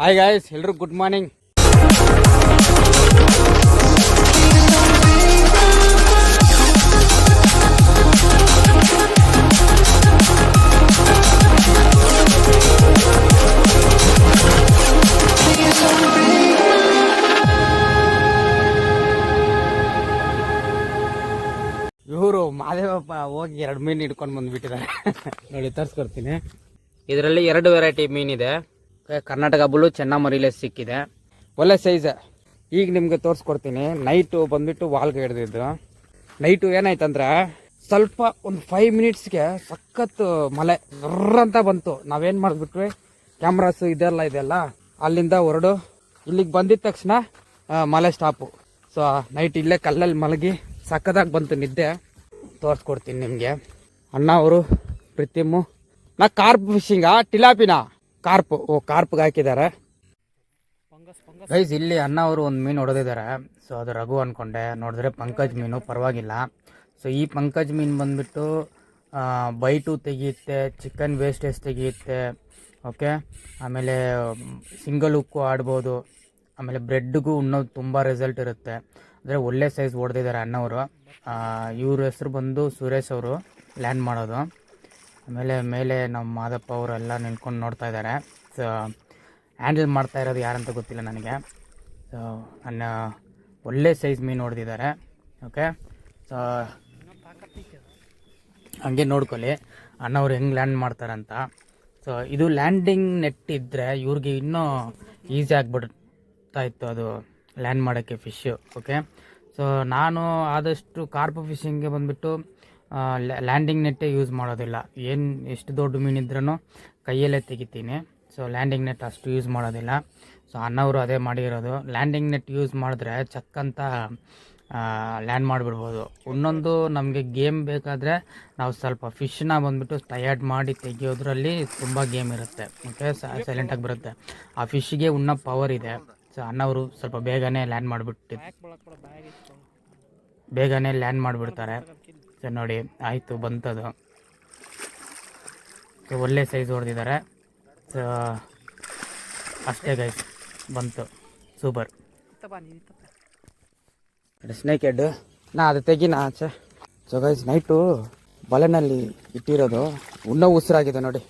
Hi guys, ಎಲ್ರು good morning. ಇವರು ಮಾದೇವಪ್ಪ ಹೋಗಿ 2 ಮೀನು ಹಿಡ್ಕೊಂಡು ಬಂದ್ಬಿಟ್ಟಿದ್ದಾರೆ. ನೋಡಿ ತರಿಸ್ಕೊಡ್ತೀನಿ. ಇದರಲ್ಲಿ 2 ವೆರೈಟಿ ಮೀನಿದೆ. ಕರ್ನಾಟಕ ಬುಲ್ಲು ಚೆನ್ನಮರಿಲೆ ಸಿಕ್ಕಿದೆ, ಒಳ್ಳೆ ಸೈಜ್. ಈಗ ನಿಮ್ಗೆ ತೋರಿಸ್ಕೊಡ್ತೀನಿ. ನೈಟು ಬಂದ್ಬಿಟ್ಟು ವಾಲ್ಗೆ ಹಿಡ್ದಿದ್ದು. ನೈಟು ಏನಾಯ್ತಂದ್ರೆ ಸ್ವಲ್ಪ ಒಂದು 5 ಮಿನಿಟ್ಸ್ಗೆ ಸಖತ್ ಮಳೆ ಅಂತ ಬಂತು. ನಾವೇನು ಮಾಡಿಬಿಟ್ವಿ, ಕ್ಯಾಮ್ರಾಸು ಇದೆಲ್ಲ ಅಲ್ಲಿಂದ ಹೊರಡು ಇಲ್ಲಿಗೆ ಬಂದಿದ ತಕ್ಷಣ ಮಳೆ ಸ್ಟಾಪು. ಸೊ ನೈಟ್ ಇಲ್ಲೇ ಕಲ್ಲಲ್ಲಿ ಮಲಗಿ ಸಖತ್ತಾಗಿ ಬಂತು ನಿದ್ದೆ. ತೋರಿಸ್ಕೊಡ್ತೀನಿ ನಿಮಗೆ. ಅಣ್ಣ ಅವರು ಪ್ರೀತಿಮು ನಾ ಕಾರ್ಪ್ ಫಿಶಿಂಗಾ ಟಿಲಾಪಿನಾ ಕಾರ್ಪ್ಗೆ ಹಾಕಿದ್ದಾರೆ ಗೈಸ್. ಇಲ್ಲಿ ಅಣ್ಣ ಅವರು ಒಂದು ಮೀನು ಹೊಡೆದಿದ್ದಾರೆ. ಸೊ ಅದು ರಘು ಅಂದ್ಕೊಂಡೆ, ನೋಡಿದ್ರೆ ಪಂಕಜ್ ಮೀನು, ಪರವಾಗಿಲ್ಲ. ಸೊ ಈ ಪಂಕಜ್ ಮೀನು ಬಂದುಬಿಟ್ಟು ಬೈಟು ತೆಗೆಯುತ್ತೆ, ಚಿಕನ್ ವೇಸ್ಟೇಜ್ ತೆಗೆಯುತ್ತೆ, ಓಕೆ. ಆಮೇಲೆ ಸಿಂಗಲ್ ಉಕ್ಕು ಆಡ್ಬೋದು, ಆಮೇಲೆ ಬ್ರೆಡ್ಗೂ ಉಣ್ಣೋದು ತುಂಬ ರಿಸಲ್ಟ್ ಇರುತ್ತೆ. ಅಂದರೆ ಒಳ್ಳೆ ಸೈಜ್ ಹೊಡೆದಿದ್ದಾರೆ ಅಣ್ಣವರು. ಇವ್ರ ಹೆಸರು ಬಂದು ಸುರೇಶ್ ಅವರು, ಲ್ಯಾಂಡ್ ಮಾಡೋದು. ಆಮೇಲೆ ಮೇಲೆ ನಮ್ಮ ಮಾದಪ್ಪ ಅವರೆಲ್ಲ ನಿಂತ್ಕೊಂಡು ನೋಡ್ತಾ ಇದ್ದಾರೆ. ಸೊ ಹ್ಯಾಂಡಲ್ ಮಾಡ್ತಾ ಇರೋದು ಯಾರಂತ ಗೊತ್ತಿಲ್ಲ ನನಗೆ. ಸೊ ನನ್ನ ಒಳ್ಳೆ ಸೈಜ್ ಮೀನು ಹೊಡೆದಿದ್ದಾರೆ, ಓಕೆ. ಸೊ ಹಂಗೆ ನೋಡ್ಕೊಳ್ಳಿ ಅಣ್ಣವ್ರು ಹೆಂಗೆ ಲ್ಯಾಂಡ್ ಮಾಡ್ತಾರಂತ. ಸೊ ಇದು ಲ್ಯಾಂಡಿಂಗ್ ನೆಟ್ ಇದ್ದರೆ ಇವ್ರಿಗೆ ಇನ್ನೂ ಈಸಿ ಆಗಿಬಿಡ್ತಾ ಇತ್ತು ಅದು ಲ್ಯಾಂಡ್ ಮಾಡೋಕ್ಕೆ ಫಿಶ್ಶು, ಓಕೆ. ಸೊ ನಾನು ಆದಷ್ಟು ಕಾರ್ಪ್ ಫಿಶಿಂಗ್ಗೆ ಬಂದುಬಿಟ್ಟು ಲ್ಯಾಂಡಿಂಗ್ ನೆಟ್ಟೇ ಯೂಸ್ ಮಾಡೋದಿಲ್ಲ. ಎಷ್ಟು ದೊಡ್ಡ ಮೀನಿದ್ರೂ ಕೈಯಲ್ಲೇ ತೆಗಿತೀನಿ. ಸೊ ಲ್ಯಾಂಡಿಂಗ್ ನೆಟ್ ಅಷ್ಟು ಯೂಸ್ ಮಾಡೋದಿಲ್ಲ. ಸೊ ಅಣ್ಣವರು ಅದೇ ಮಾಡಿರೋದು. ಲ್ಯಾಂಡಿಂಗ್ ನೆಟ್ ಯೂಸ್ ಮಾಡಿದ್ರೆ ಚಕ್ಕಂತ ಲ್ಯಾಂಡ್ ಮಾಡಿಬಿಡ್ಬೋದು. ಇನ್ನೊಂದು ನಮಗೆ ಗೇಮ್ ಬೇಕಾದರೆ ನಾವು ಸ್ವಲ್ಪ ಫಿಶ್ನ ಬಂದುಬಿಟ್ಟು ಟಯರ್ಡ್ ಮಾಡಿ ತೆಗಿಯೋದ್ರಲ್ಲಿ ತುಂಬ ಗೇಮ್ ಇರುತ್ತೆ, ಓಕೆ. ಸೈಲೆಂಟಾಗಿ ಬರುತ್ತೆ. ಆ ಫಿಶ್ಗೆ ಉಣ್ಣೋ ಪವರ್ ಇದೆ. ಸೊ ಅಣ್ಣವರು ಸ್ವಲ್ಪ ಬೇಗನೆ ಲ್ಯಾಂಡ್ ಮಾಡಿಬಿಡ್ತಾರೆ. ಸೊ ನೋಡಿ ಆಯಿತು, ಬಂತದು. ಸೊ ಒಳ್ಳೆ ಸೈಜ್ ಹೊಡೆದಿದ್ದಾರೆ. ಸೊ ಅಷ್ಟೇ ಗೈಸ್, ಬಂತು, ಸೂಪರ್. ಸ್ನೇಕ್ ಹೆಡ್ ನಾ ಅದು ತೆಗಿನ ಆಚೆ. ಸೊ ಗೈಸ್, ನೈಟು ಬಲೆನಲ್ಲಿ ಇಟ್ಟಿರೋದು ಉಣ್ಣೋ ಉಸಿರಾಗಿದೆ ನೋಡಿ.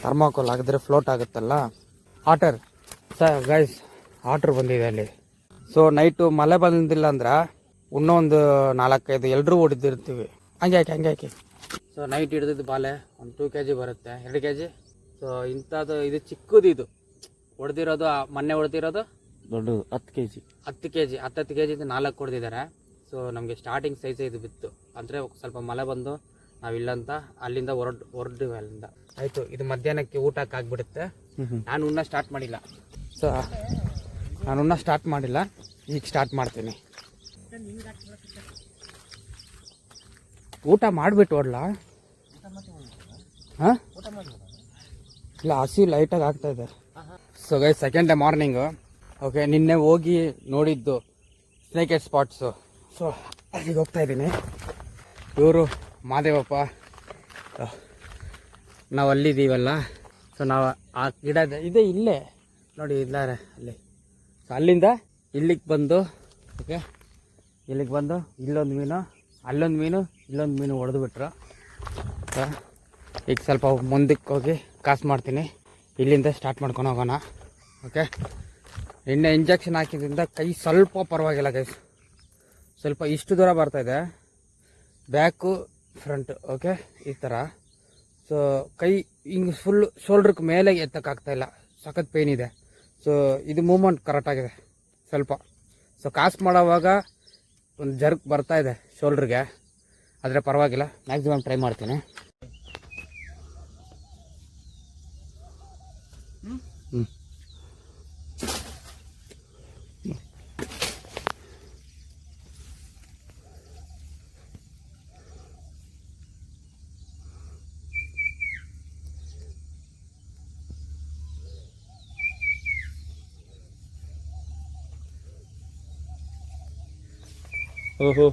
ಥರ್ಮಾಕೋಲ್ ಆಗಿದ್ರೆ ಫ್ಲೋಟ್ ಆಗುತ್ತಲ್ಲ, ಆಟರ್. ಗೈಸ್ ಆಟ್ರ್ ಬಂದಿದೆ ಅಲ್ಲಿ. ಸೊ ನೈಟು ಮಳೆ ಬಂದಿಲ್ಲ ಅಂದ್ರೆ ಇನ್ನೂ ಒಂದು 4-5 ಎಲ್ಲರೂ ಹೊಡೆದಿರ್ತೀವಿ. ಹಂಗೆ ಹಾಕಿ. ಸೊ ನೈಟ್ ಹಿಡಿದಿದ್ದು ಬಾಲೆ ಒಂದು 2 kg ಬರುತ್ತೆ, 2 kg. ಸೊ ಇಂಥದ್ದು ಇದು ಚಿಕ್ಕದು, ಇದು ಹೊಡೆದಿರೋದು ಮೊನ್ನೆ ಹೊಡೆದಿರೋದು ದೊಡ್ಡದು 10 kg 10 kg 4 ಹೊಡೆದಿದ್ದಾರೆ. ಸೊ ನಮಗೆ ಸ್ಟಾರ್ಟಿಂಗ್ ಸೈಜೇ ಇದು ಬಿತ್ತು. ಅಂದರೆ ಸ್ವಲ್ಪ ಮಳೆ ಬಂದು ನಾವಿಲ್ಲಂತ ಅಲ್ಲಿಂದ ಹೊರಡ್ತೀವಿ ಅಲ್ಲಿಂದ. ಆಯಿತು, ಇದು ಮಧ್ಯಾಹ್ನಕ್ಕೆ ಊಟಕ್ಕೆ ಆಗಿಬಿಡುತ್ತೆ. ನಾನು ಇನ್ನೂ ಸ್ಟಾರ್ಟ್ ಮಾಡಿಲ್ಲ. ಸೊ ಈಗ ಸ್ಟಾರ್ಟ್ ಮಾಡ್ತೀನಿ. ಊಟ ಮಾಡಿಬಿಟ್ಟು ಹೊಡ್ಲಾ? ಹಾಂ, ಇಲ್ಲ ಹಸಿ ಲೈಟಾಗಿ ಆಗ್ತಾಯಿದೆ. So guys, second day morning, okay. ನಿನ್ನೆ ಹೋಗಿ ನೋಡಿದ್ದು ಸ್ನೇಕ್ ಹೆಡ್ ಸ್ಪಾಟ್ಸು. ಸೊ ಅಲ್ಲಿಗೆ ಹೋಗ್ತಾ ಇದ್ದೀನಿ. ಇವರು ಮಾದೇವಪ್ಪ, ನಾವು ಅಲ್ಲಿದ್ದೀವಲ್ಲ. ಸೊ ನಾವು ಆ ಗಿಡ ಇದೆ ಇಲ್ಲೇ ನೋಡಿ, ಇಲ್ಲಾರೆ ಅಲ್ಲಿ. ಸೊ ಅಲ್ಲಿಂದ ಇಲ್ಲಿಗೆ ಬಂದು, ಓಕೆ, ಇಲ್ಲಿಗೆ ಬಂದು ಇಲ್ಲೊಂದು ಮೀನು, ಅಲ್ಲೊಂದು ಮೀನು, ಇಲ್ಲೊಂದು ಮೀನು ಹೊಡೆದು ಬಿಟ್ರು. ಈಗ ಸ್ವಲ್ಪ ಮುಂದಕ್ಕೆ ಹೋಗಿ ಕಾಸು ಮಾಡ್ತೀನಿ. ಇಲ್ಲಿಂದ ಸ್ಟಾರ್ಟ್ ಮಾಡ್ಕೊಂಡು ಹೋಗೋಣ, ಓಕೆ. ನಿನ್ನೆ ಇಂಜೆಕ್ಷನ್ ಹಾಕಿದ್ರಿಂದ ಕೈ ಸ್ವಲ್ಪ ಪರವಾಗಿಲ್ಲ ಗೈಸ್. ಸ್ವಲ್ಪ ಇಷ್ಟು ದೂರ ಬರ್ತಾಯಿದೆ, ಬ್ಯಾಕು ಫ್ರಂಟ್, ಓಕೆ, ಈ ಥರ. ಸೊ ಕೈ ಹಿಂಗೆ ಫುಲ್ ಶೋಲ್ಡ್ರಿಗೆ ಮೇಲೆ ಎತ್ತಕ್ಕಾಗ್ತಾಯಿಲ್ಲ, ಸಖತ್ ಪೇಯ್ನ್ ಇದೆ. ಸೊ ಇದು ಮೂಮೆಂಟ್ ಕರೆಕ್ಟಾಗಿದೆ ಸ್ವಲ್ಪ. ಸೊ ಕಾಸು ಮಾಡೋವಾಗ ಒಂದು ಜರ್ಕ್ ಬರ್ತಾಯಿದೆ ಶೋಲ್ಡ್ರಿಗೆ, ಆದರೆ ಪರವಾಗಿಲ್ಲ, ಮ್ಯಾಕ್ಸಿಮಮ್ ಟ್ರೈ ಮಾಡ್ತೀನಿ. ಓಹೋ,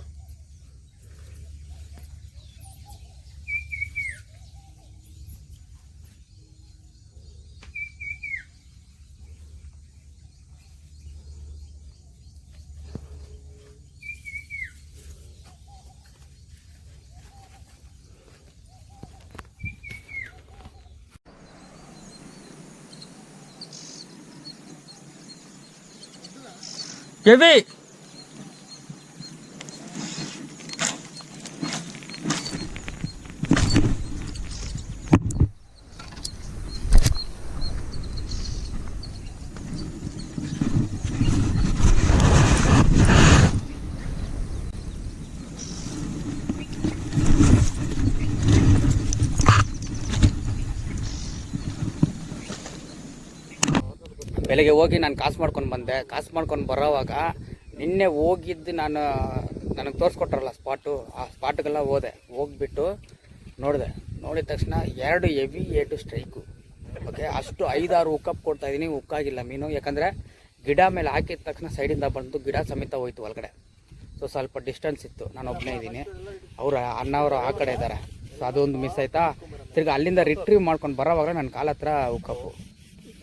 ಹೆವಿ. ಬೆಳಗ್ಗೆ ಹೋಗಿ ನಾನು ಕಾಸು ಮಾಡ್ಕೊಂಡು ಬಂದೆ. ಕಾಸು ಮಾಡ್ಕೊಂಡು ಬರೋವಾಗ ನಿನ್ನೆ ಹೋಗಿದ್ದು ನನಗೆ ತೋರಿಸ್ಕೊಟ್ರಲ್ಲ ಸ್ಪಾಟು, ಆ ಸ್ಪಾಟ್ಗೆಲ್ಲ ಹೋಗ್ಬಿಟ್ಟು ನೋಡಿದೆ. ನೋಡಿದ ತಕ್ಷಣ 2 ಹೆವಿ 8 ಸ್ಟ್ರೈಕು. ಓಕೆ, ಅಷ್ಟು 5-6 ಹುಕ್ಕಪ್ ಕೊಡ್ತಾಯಿದ್ದೀನಿ. ಹುಕ್ಕಾಗಿಲ್ಲ ಮೀನು, ಯಾಕಂದರೆ ಗಿಡ ಮೇಲೆ ಹಾಕಿದ ತಕ್ಷಣ ಸೈಡಿಂದ ಬಂದು ಗಿಡ ಸಮೇತ ಹೋಯ್ತು ಒಳಗಡೆ. ಸೊ ಸ್ವಲ್ಪ ಡಿಸ್ಟೆನ್ಸ್ ಇತ್ತು, ನಾನು ಒಬ್ಬನೇ ಇದ್ದೀನಿ, ಅಣ್ಣವರು ಆ ಕಡೆ ಇದ್ದಾರೆ. ಸೊ ಅದೊಂದು ಮಿಸ್ ಆಯಿತಾ. ತಿರ್ಗಿ ಅಲ್ಲಿಂದ ರಿಟ್ರೀವ್ ಮಾಡ್ಕೊಂಡು ಬರೋವಾಗ ನನ್ನ ಕಾಲ ಹತ್ರ ಹುಕ್ಕಪ್ಪು,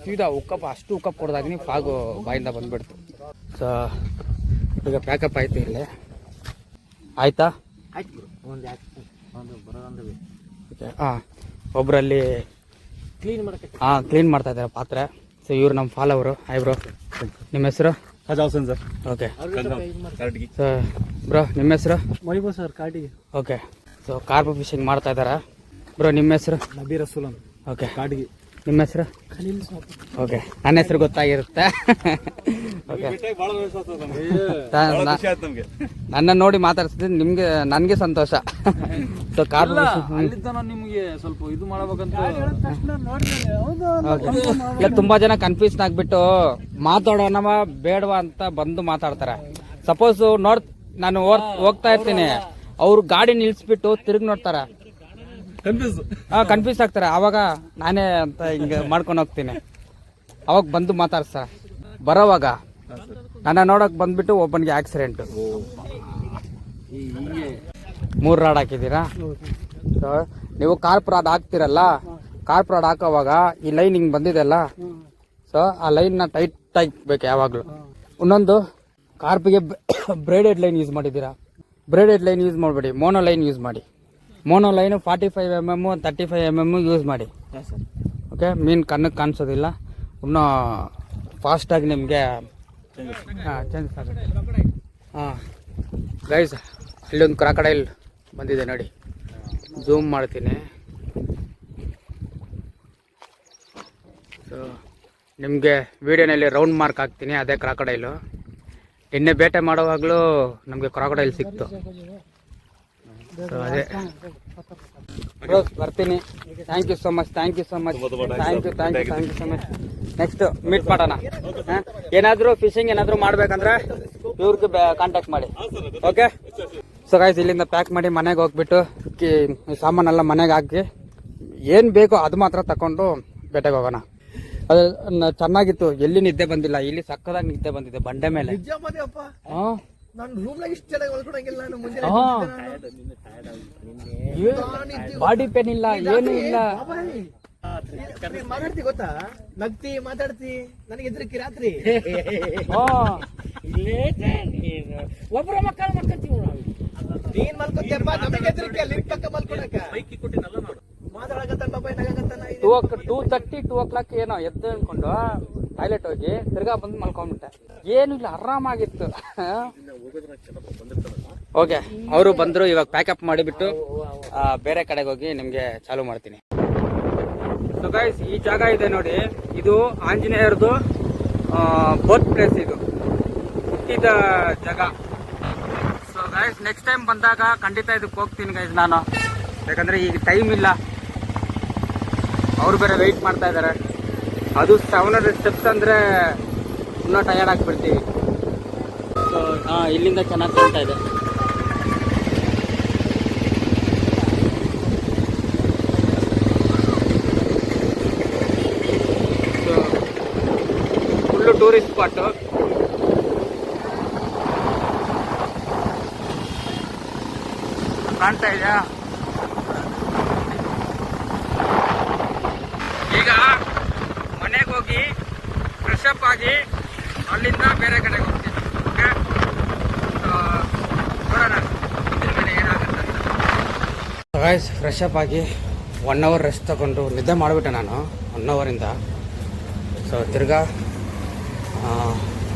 ಸೀದಾ ಹುಕ್ಕಪ್ಪ, ಅಷ್ಟು ಹುಕ್ಕಪ್ ಕೊಡ್ದಾಗಿನಿ ಫಾಗು ಬಾಯಿಂದ ಬಂದುಬಿಡ್ತು. ಸೊ ಈಗ ಪ್ಯಾಕಪ್ ಆಯಿತು ಇಲ್ಲಿ, ಆಯಿತಾ? ಓಕೆ. ಹಾಂ, ಒಬ್ಬರಲ್ಲಿ ಕ್ಲೀನ್ ಮಾಡ್ತಾ ಇದ್ದಾರೆ ಪಾತ್ರೆ. ಸೊ ಇವ್ರು ನಮ್ಮ ಫಾಲೋವರು. ಹಾಯ್ ಬ್ರೋ, ನಿಮ್ಮ ಹೆಸರು? ಹಜಾವ್ಸನ್ ಸರ್. ಓಕೆ. ಸೊ ಬ್ರೋ, ನಿಮ್ಮ ಹೆಸರು? ಮೈಬೂ ಸರ್, ಕಾಟಿಗೆ. ಓಕೆ. ಸೊ ಕಾರ್ಪ್ ಫಿಶಿಂಗ್ ಮಾಡ್ತಾ ಇದ್ದಾರೆ. ಬ್ರೋ, ನಿಮ್ಮ ಹೆಸರು? ನಬೀರ್ ರಸೂಲನ್. ಓಕೆ. ಕಾಟಿಗೆ. ನಿಮ್ಮ ಹೆಸರು? ಓಕೆ, ನನ್ನ ಹೆಸರು ಗೊತ್ತಾಗಿರುತ್ತೆ. ಓಕೆ, ನನ್ನ ನೋಡಿ ಮಾತಾಡ್ತಿದ್ದೀನಿ, ನನಗೆ ಸಂತೋಷ. ಸೊ ಕಾರ್ಪ್ ನಿಮಗೆ ಸ್ವಲ್ಪ ಇದು ಮಾಡಬೇಕಂತ. ಇಲ್ಲ, ತುಂಬಾ ಜನ ಕನ್ಫ್ಯೂಸ್ ಆಗ್ಬಿಟ್ಟು ಮಾತಾಡೋಣವ ಬೇಡವಾ ಅಂತ ಬಂದು ಮಾತಾಡ್ತಾರೆ. ಸಪೋಸ್ ನಾನು ಹೋಗ್ತಾ ಇರ್ತೀನಿ, ಅವ್ರು ಗಾಡಿ ನಿಲ್ಸ್ಬಿಟ್ಟು ತಿರುಗಿ ನೋಡ್ತಾರೆ, ಕನ್ಫ್ಯೂಸ್ ಆಗ್ತಾರೆ. ಅವಾಗ ನಾನೇ ಅಂತ ಹಿಂಗೆ ಮಾಡ್ಕೊಂಡು ಹೋಗ್ತೀನಿ. ಅವಾಗ ಬಂದು ಮಾತಾಡ್ತಾರೆ. ಬರೋವಾಗ ನನ್ನ ನೋಡಕ್ ಬಂದ್ಬಿಟ್ಟು ಒಬ್ಬನಿಗೆ ಆಕ್ಸಿಡೆಂಟ್. 3 ರಾಡ್ ಹಾಕಿದ್ದೀರಾ? ಸೊ ನೀವು ಕಾರ್ಪ್ ರಾಡ್ ಹಾಕ್ತಿರಲ್ಲ, ಕಾರ್ಪ್ ರಾಡ್ ಹಾಕೋವಾಗ ಈ ಲೈನ್ ಹಿಂಗೆ ಬಂದಿದೆಲ್ಲ, ಸೊ ಆ ಲೈನ್ನ ಟೈಟ್ ಬೇಕು ಯಾವಾಗಲೂ. ಇನ್ನೊಂದು, ಕಾರ್ಪಿಗೆ ಬ್ರೇಡೆಡ್ ಲೈನ್ ಯೂಸ್ ಮಾಡಿದ್ದೀರಾ? ಬ್ರೇಡೆಡ್ ಲೈನ್ ಯೂಸ್ ಮಾಡಬೇಡಿ, ಮೋನೋ ಲೈನ್ ಯೂಸ್ ಮಾಡಿ. Mono line 45 mm 35 mm use ಮಾಡಿ. ಓಕೆ, ಮೀನು ಕಣ್ಣಿಗೆ ಕಾಣಿಸೋದಿಲ್ಲ, ಇನ್ನೂ ಫಾಸ್ಟಾಗಿ ನಿಮಗೆ ಚೇಂಜಸ್ ಆಗುತ್ತೆ. ಹಾಂ ಗೈಸ್, ಇಲ್ಲೊಂದು ಕ್ರಾಕಡೈಲ್ ಬಂದಿದೆ ನೋಡಿ, ಝೂಮ್ ಮಾಡ್ತೀನಿ. ಸೊ ನಿಮಗೆ ವಿಡಿಯೋನಲ್ಲಿ ರೌಂಡ್ ಮಾರ್ಕ್ ಹಾಕ್ತೀನಿ, ಅದೇ ಕ್ರಾಕಡೈಲು. ನಿನ್ನೆ ಬೇಟೆ ಮಾಡುವಾಗಲೂ ನಮಗೆ ಕ್ರಾಕಡೈಲ್ ಸಿಕ್ತು. ಸೊ ಅದೇ ಬ್ರೋಸ್, ಬರ್ತೀನಿ. Thank you so much. Thank you so much. Next meet ಮಾಡೋಣ. ಏನಾದರೂ ಫಿಶಿಂಗ್ ಏನಾದರೂ ಮಾಡ್ಬೇಕಂದ್ರೆ ಇವ್ರಿಗೆ ಕಾಂಟ್ಯಾಕ್ಟ್ ಮಾಡಿ. ಓಕೆ. ಸೊ ಗೈಸ್, ಇಲ್ಲಿಂದ ಪ್ಯಾಕ್ ಮಾಡಿ ಮನೆಗೆ ಹೋಗ್ಬಿಟ್ಟು ಸಾಮಾನೆಲ್ಲ ಮನೆಗೆ ಹಾಕಿ ಏನು ಬೇಕೋ ಅದು ಮಾತ್ರ ತಗೊಂಡು ಬೇಟೆಗೆ ಹೋಗೋಣ. ಅದು ಚೆನ್ನಾಗಿತ್ತು, ಎಲ್ಲಿ ನಿದ್ದೆ ಬಂದಿಲ್ಲ. ಇಲ್ಲಿ ಸಕ್ಕದಾಗಿ ನಿದ್ದೆ ಬಂದಿದೆ ಬಂಡೆ ಮೇಲೆ. ಬಾಡಿ ಪೇನ್ ಇಲ್ಲ, ಏನು ಇಲ್ಲ. ಮಾತಾಡ್ತಿ ಗೊತ್ತಾ, ನಗ್ತಿ ಮಾತಾಡ್ತಿ, ನನಗೆ ಎದ್ರಿಕಿ ರಾತ್ರಿ. ಒಬ್ಬರ ಮಕ್ಕಳು ಮಾಡ್ಕೊತೀವಿ, ನೀನ್ ಮಲ್ಕೊತೀಯಪ್ಪ, ನಮಗೆ ಎದ್ರಿಕೆ ಅಲ್ಲಿ ಪಕ್ಕ ಮಲ್ಕೊಳಕ. ಮಾತಾಡಕತ್ತಾನ ಬಾಬಾ, ನಗಕತ್ತಾನ. 2:30 2 o'clock ಏನೋ ಎದ್ದು ಅನ್ಕೊಂಡು ಟಾಯ್ಲೆಟ್ ಹೋಗಿ ತಿರ್ಗಾ ಬಂದು ಮಲ್ಕೊಂಡ್ಬಿಟ್ಟೆ. ಏನು ಇಲ್ಲ, ಆರಾಮಾಗಿತ್ತು. ಓಕೆ, ಅವರು ಬಂದರು. ಇವಾಗ ಪ್ಯಾಕಪ್ ಮಾಡಿಬಿಟ್ಟು ಬೇರೆ ಕಡೆಗೆ ಹೋಗಿ ನಿಮಗೆ ಚಾಲು ಮಾಡ್ತೀನಿ. ಸೊ ಗೈಸ್, ಈ ಜಾಗ ಇದೆ ನೋಡಿ, ಇದು ಆಂಜನೇಯರದು ಬರ್ತ್ ಪ್ಲೇಸ್, ಇದು ಹುಟ್ಟಿದ ಜಾಗ. ಸೊ ಗೈಸ್, ನೆಕ್ಸ್ಟ್ ಟೈಮ್ ಬಂದಾಗ ಖಂಡಿತ ಇದಕ್ಕೆ ಹೋಗ್ತೀನಿ ಗೈಸ್ ನಾನು, ಯಾಕಂದರೆ ಈಗ ಟೈಮ್ ಇಲ್ಲ. ಅವರು ಬೇರೆ ವೆಯ್ಟ್ ಮಾಡ್ತಾ ಇದ್ದಾರೆ. ಅದು 700 steps ಅಂದರೆ ಇನ್ನೂ ಟಯರ್ಡ್ ಆಗಿಬಿಡ್ತೀವಿ. ಸೊ ಇಲ್ಲಿಂದ ಚೆನ್ನಾಗಿ ಕಾಣ್ತಾ ಇದೆ. So full tourist spot. ಕಾಣ್ತಾ ಇದೆಯಾ? ಈಗ ಮನೆಗೆ ಹೋಗಿ ಫ್ರೆಶ್ ಅಪ್ ಆಗಿ ಅಲ್ಲಿಂದ ಬೇರೆ ಕಡೆಗೆ ಹೋಗ್ತೀನಿ. ಓಕೆ, ನೋಡೋಣ ಏನಾಗುತ್ತೆ. ಗೈಸ್, ಫ್ರೆಶ್ ಅಪ್ ಆಗಿ 1 hour ರೆಸ್ಟ್ ತಗೊಂಡು ನಿದ್ದೆ ಮಾಡಿಬಿಟ್ಟೆ ನಾನು 1 hour. ಸೊ ತಿರ್ಗಾ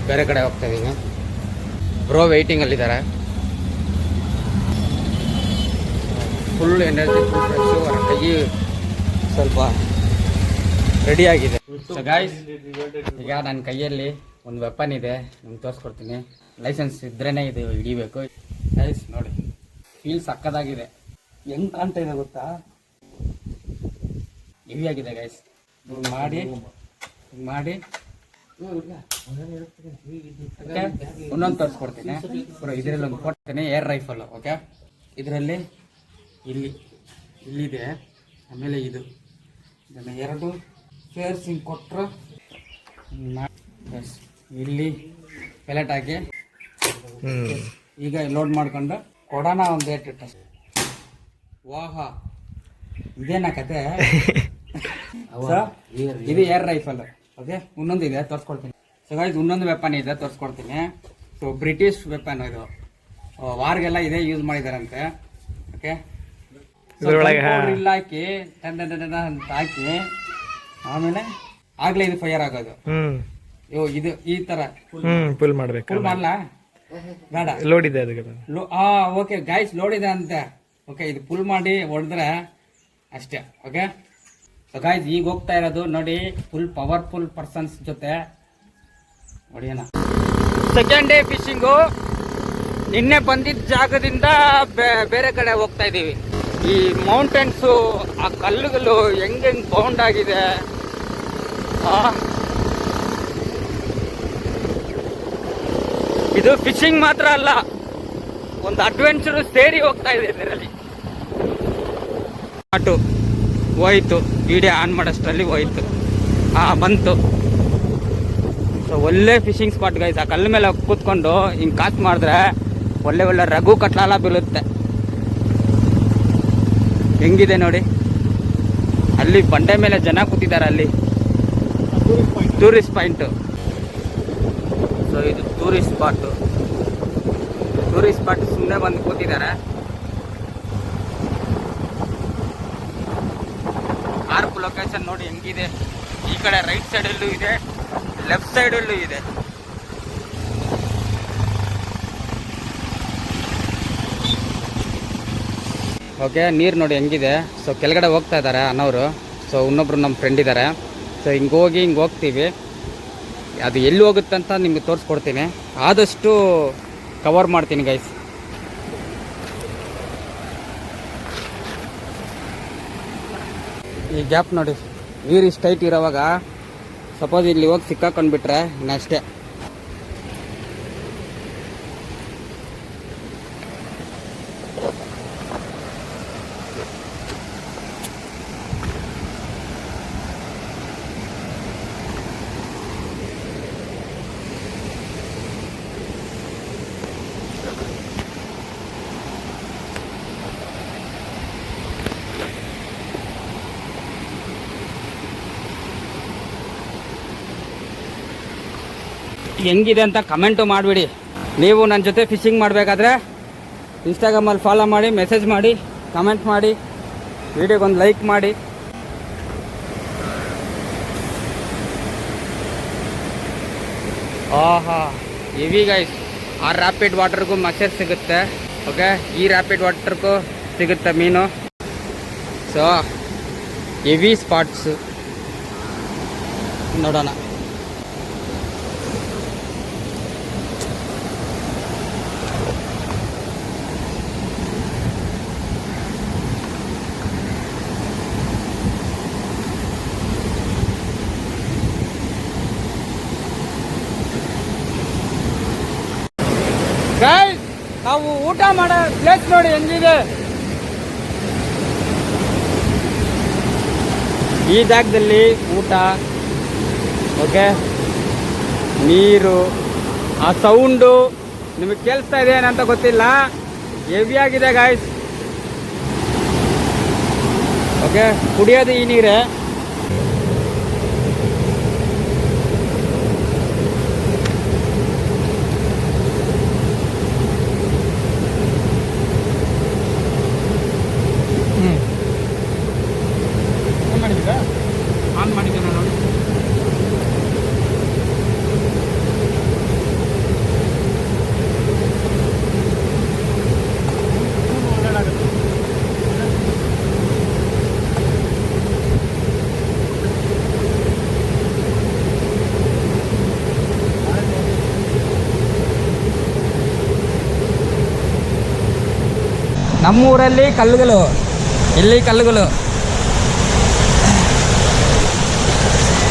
ಬೇರೆ ಕಡೆ ಹೋಗ್ತಾಯಿದ್ದೀನಿ. ಬ್ರೋ ವೇಟಿಂಗಲ್ಲಿದ್ದಾರೆ. Full energy, full fresh. ಅವರ ಕೈ ಸ್ವಲ್ಪ ರೆಡಿ ಆಗಿದೆ. ಸೊ ಗಾಯ್ಸ್, ಈಗ ನನ್ನ ಕೈಯಲ್ಲಿ ಒಂದು ವೆಪನ್ ಇದೆ, ನಿಮ್ಗೆ ತೋರಿಸ್ಕೊಡ್ತೀನಿ. ಲೈಸೆನ್ಸ್ ಇದ್ರೇ ಇದು ಹಿಡಿಬೇಕು. ಗೈಸ್ ನೋಡಿ, ಫೀಲ್ ಸಕ್ಕದಾಗಿದೆ. ಹೆಂಗ್ ಕಾಣ್ತಾ ಇದೆ ಗೊತ್ತಾ? ಹೆವಿ ಆಗಿದೆ ಗೈಸ್. ಮಾಡಿ ಒಂದೊಂದು ತೋರಿಸ್ಕೊಡ್ತೀನಿ. ಇದರಲ್ಲಿ ಒಂದು ಕೊಡ್ತೀನಿ, ಏರ್ ರೈಫಲ್. ಓಕೆ, ಇದರಲ್ಲಿ ಇಲ್ಲಿದೆ, ಆಮೇಲೆ ಇದನ್ನು ಎರಡು ಫೇರ್ಸಿಂಗ್ ಕೊಟ್ಟರು ಇಲ್ಲಿ ಪೆಲೆಟ್ ಹಾಕಿ ಈಗ ಲೋಡ್ ಮಾಡ್ಕೊಂಡು ಕೊಡೋಣ. ಒಂದು ಏಟ್ ವಾಹ, ಇದೇನ ಕತೆ? ಇದು ಏರ್ ರೈಫಲ್. ಓಕೆ, ಇನ್ನೊಂದು ಇದೆ, ತೋರಿಸ್ಕೊಡ್ತೀನಿ. ಸೊ ಗೈಸ್, ಇನ್ನೊಂದು ವೆಪನ್ ಇದೆ, ತೋರಿಸ್ಕೊಡ್ತೀನಿ. ಸೊ ಬ್ರಿಟಿಷ್ ವೆಪನ್ ಇದು, ವಾರ್ಗೆಲ್ಲ ಇದೇ ಯೂಸ್ ಮಾಡಿದಾರಂತೆ. ಓಕೆ, ಇಲ್ಲ ಹಾಕಿ ಅಂತ ಹಾಕಿ ಆಮೇಲೆ ಆಗ್ಲೇ ಇದು ಫೈರ್ ಆಗೋದು. ಇದು ಈ ತರ ಫುಲ್ ಮಾಡ್ಬೇಕು. ಫುಲ್ ಮಾಡ್ಲಾ? ಬೇಡ, ಲೋಡ್ ಇದೆ ಅದಕ್ಕೆ. ಓಕೆ ಗೈಸ್, ಲೋಡ್ ಇದೆ ಅಂತೆ. ಓಕೆ, ಇದು ಫುಲ್ ಮಾಡಿ ಹೊಡೆದ್ರೆ ಅಷ್ಟೇ. ಓಕೆ, ಸೊ ಗೈಸ್, ಈಗ ಹೋಗ್ತಾ ಇರೋದು ನೋಡಿ, ಫುಲ್ ಪವರ್ಫುಲ್ ಪರ್ಸನ್ಸ್ ಜೊತೆ ಹೊಡೆಯೋಣ. Second day fishing. ನಿನ್ನೆ ಬಂದಿದ್ದ ಜಾಗದಿಂದ ಬೇರೆ ಕಡೆ ಹೋಗ್ತಾ ಇದೀವಿ. ಈ ಮೌಂಟೇನ್ಸು, ಆ ಕಲ್ಲುಗಳು ಹೆಂಗೆ ಬೌಂಡ್ ಆಗಿದೆ. ಇದು ಫಿಶಿಂಗ್ ಮಾತ್ರ ಅಲ್ಲ, ಒಂದು ಅಡ್ವೆಂಚರ್ ಸೇರಿ ಹೋಗ್ತಾ ಇದೆ ಇದರಲ್ಲಿ. ಹೋಯ್ತು, ವಿಡಿಯೋ ಆನ್ ಮಾಡೋಷ್ಟರಲ್ಲಿ ಹೋಯ್ತು. ಬಂತು. ಸೊ ಒಳ್ಳೆ ಫಿಶಿಂಗ್ ಸ್ಪಾಟ್ ಗೈಸ್. ಆ ಕಲ್ಲು ಮೇಲೆ ಕೂತ್ಕೊಂಡು ಹಿಂಗೆ ಕಾತ್ ಮಾಡಿದ್ರೆ ಒಳ್ಳೆ ರಘು ಕಟ್ಲಾಲ ಬೀಳುತ್ತೆ. ಹೆಂಗಿದೆ ನೋಡಿ, ಅಲ್ಲಿ ಬಂಡೆ ಮೇಲೆ ಜನ ಕೂತಿದ್ದಾರೆ. ಅಲ್ಲಿ ಟೂರಿಸ್ಟ್ ಪಾಯಿಂಟು. ಸೊ ಇದು ಟೂರಿಸ್ಟ್ ಸ್ಪಾಟ್ ಸುಮ್ಮನೆ ಬಂದು ಕೂತಿದ್ದಾರೆ. ಆರ್ಪ್ ಲೊಕೇಶನ್ ನೋಡಿ ಹೆಂಗಿದೆ. ಈ ಕಡೆ ರೈಟ್ ಸೈಡಲ್ಲೂ ಇದೆ, ಲೆಫ್ಟ್ ಸೈಡಲ್ಲೂ ಇದೆ. ಓಕೆ, ನೀರು ನೋಡಿ ಹೆಂಗಿದೆ. ಸೊ ಕೆಳಗಡೆ ಹೋಗ್ತಾ ಇದ್ದಾರೆ ಅಣ್ಣವರು. ಸೊ ಇನ್ನೊಬ್ರು ನಮ್ಮ ಫ್ರೆಂಡ್ ಇದ್ದಾರೆ. ಸೊ ಹಿಂಗೆ ಹೋಗ್ತೀವಿ. ಅದು ಎಲ್ಲಿ ಹೋಗುತ್ತೆ ಅಂತ ನಿಮಗೆ ತೋರಿಸ್ಕೊಡ್ತೀನಿ. ಆದಷ್ಟು ಕವರ್ ಮಾಡ್ತೀನಿ ಗೈಸ್. ಈ ಗ್ಯಾಪ್ ನೋಡಿ, ನೀರು ಇಷ್ಟು ಟೈಟ್ ಇರೋವಾಗ ಸಪೋಸ್ ಇಲ್ಲಿ ಹೋಗಿ ಸಿಕ್ಕಾಕೊಂಡ್ಬಿಟ್ರೆ ಇನ್ನಷ್ಟೇ. ಹೆಂಗಿದೆ ಅಂತ ಕಮೆಂಟು ಮಾಡಿಬಿಡಿ. ನೀವು ನನ್ನ ಜೊತೆ ಫಿಶಿಂಗ್ ಮಾಡಬೇಕಾದ್ರೆ ಇನ್ಸ್ಟಾಗ್ರಾಮಲ್ಲಿ ಫಾಲೋ ಮಾಡಿ, ಮೆಸೇಜ್ ಮಾಡಿ, ಕಮೆಂಟ್ ಮಾಡಿ, ವಿಡಿಯೋಗೊಂದು ಲೈಕ್ ಮಾಡಿ. ಆಹಾ, ಹೆವಿ ಗೈಸ್. ಆ ರ್ಯಾಪಿಡ್ ವಾಟರ್ಗೂ ಮಚ್ಚರ್ ಸಿಗುತ್ತೆ. ಓಕೆ, ಈ ರ್ಯಾಪಿಡ್ ವಾಟರ್ಗೂ ಸಿಗುತ್ತೆ ಮೀನು. ಸೊ ಹೆವಿ ಸ್ಪಾಟ್ಸು ನೋಡೋಣ. ಗೈಸ್, ನಾವು ಊಟ ಮಾಡೋ ಪ್ಲೇಸ್ ನೋಡಿ ಹೆಂಗಿದೆ. ಈ ಜಾಗದಲ್ಲಿ ಊಟ, ಓಕೆ, ನೀರು, ಆ ಸೌಂಡು ನಿಮಗೆ ಕೇಳಿಸ್ತಾ ಇದೆ ಏನಂತ ಗೊತ್ತಿಲ್ಲ, ಹೆವಿ ಆಗಿದೆ ಗೈಸ್. ಓಕೆ, ಕುಡಿಯೋದು ಈ ನೀರೇ. ಆನ್ ಮಾಡಿದ್ದೀನಿ ನೋಡಿ. ನಮ್ಮೂರಲ್ಲಿ ಕಲ್ಲುಗಳು, ಇಲ್ಲಿ ಕಲ್ಲುಗಳು,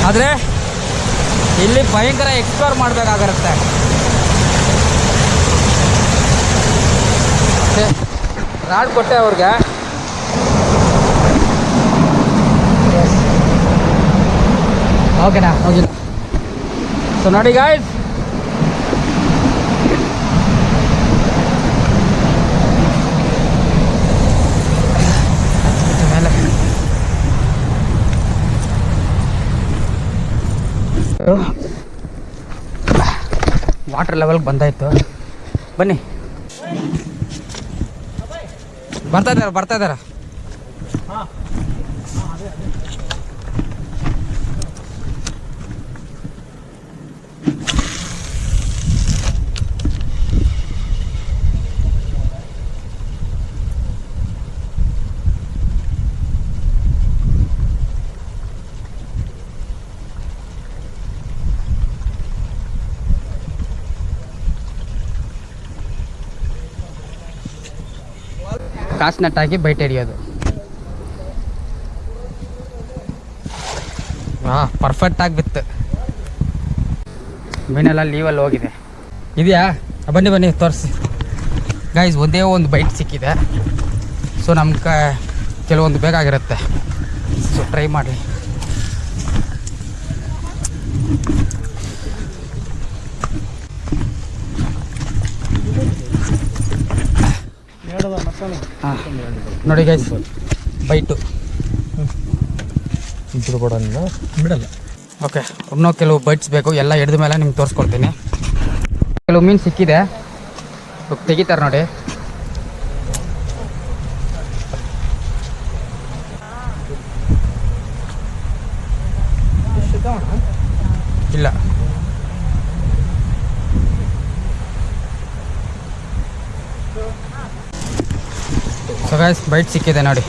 ಆದರೆ ಇಲ್ಲಿ ಭಯಂಕರ ಎಕ್ಸ್ಪ್ಲೋರ್ ಮಾಡಬೇಕಾಗಿರುತ್ತೆ. ರಾಡ್ ಕೊಟ್ಟೆ ಅವ್ರಿಗೆ. ಓಕೆನಾ, ಹೋಗಿಲ್ಲ. ಸೊ ನೋಡಿ ಗಾಯ್ಸ್, ಮೇಲೆ ವಾಟರ್ ಲೆವೆಲ್ಗೆ ಬಂದಾಯ್ತು. ಬನ್ನಿ, ಬರ್ತಾ ಇದಾರ. ಕಾಸು ನಟ್ಟಾಕಿ ಬೈಟ್ ಹಿಡಿಯೋದು. ಪರ್ಫೆಕ್ಟಾಗಿ ಬಿತ್ತು. ಮೀನೆಲ್ಲ ಲೀವಲ್ಲಿ ಹೋಗಿದೆ. ಇದೆಯಾ? ಬನ್ನಿ ತೋರಿಸಿ ಗೈಸ್. ಒಂದೇ ಒಂದು ಬೈಟ್ ಸಿಕ್ಕಿದೆ. ಸೊ ನಮ್ಗೆ ಕೆಲವೊಂದು ಬೇಕಾಗಿರುತ್ತೆ. ಸೊ ಟ್ರೈ ಮಾಡಿ. ನೋಡಿ ಗೈಸ್, ಬೈಟು ಬಿಡಲ್ಲ. ಓಕೆ, ಇನ್ನೂ ಕೆಲವು ಬೈಟ್ಸ್ ಬೇಕು. ಎಲ್ಲ ಹಿಡಿದ ಮೇಲೆ ನಿಮ್ಗೆ ತೋರಿಸ್ಕೊಡ್ತೀನಿ. ಕೆಲವು ಮೀನು ಸಿಕ್ಕಿದೆ, ತೆಗಿತಾರೆ ನೋಡಿ. ಇಲ್ಲ, ಸೊ ಗೈಸ್ ಬೈಟ್ ಸಿಕ್ಕಿದೆ ನೋಡಿ.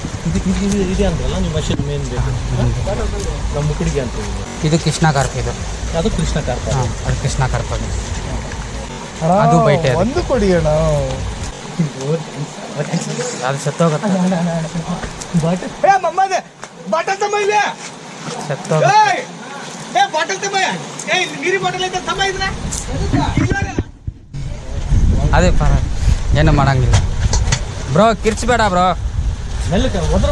ಇದು ಕೃಷ್ಣ ಕಾರ್ಪ್. ಇದು ಅದು ಕೃಷ್ಣ ಕಾರ್ಪ. ಅದು ಕೃಷ್ಣ ಕಾರ್ಪ್. ಅದು ಬೈಟೆ. ಒಂದು ಕೊಡಿ ಅಣ್ಣ. ಅದು ಸತ್ತೋಗುತ್ತೆ. ಅದೇ ಪರ ಏನು ಮಾಡಂಗಿಲ್ಲ ಬ್ರೋ. ಕಿರ್ಚ್ಬೇಡ ಬ್ರೋ. ಮೆಲ್ಲಕ್ಕೆ ಒದ್ರ